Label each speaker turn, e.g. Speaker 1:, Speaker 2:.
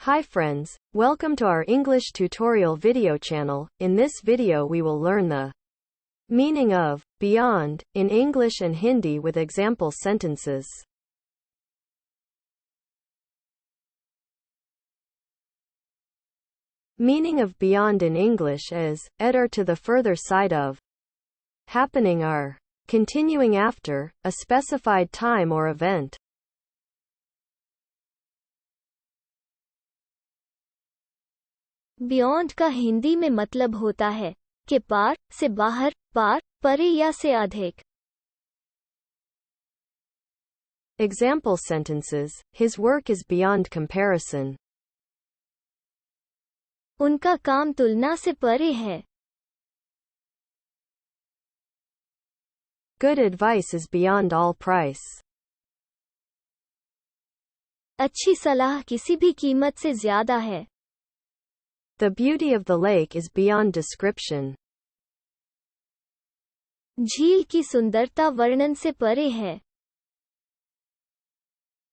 Speaker 1: Hi friends, welcome to our English tutorial video channel. In this video we will learn the meaning of beyond in English and Hindi with example sentences. Meaning of beyond in English is at or to the further side of, happening or continuing after a specified time or event.
Speaker 2: Beyond का हिंदी में मतलब होता है कि पार से बाहर, पार, परे या से अधिक.
Speaker 1: Example sentences. His work is beyond comparison.
Speaker 2: उनका काम तुलना से परे है.
Speaker 1: Good advice is beyond all price.
Speaker 2: अच्छी सलाह किसी भी कीमत से ज्यादा है.
Speaker 1: The beauty of the lake is beyond description.
Speaker 2: झील की सुंदरता वर्णन से परे है.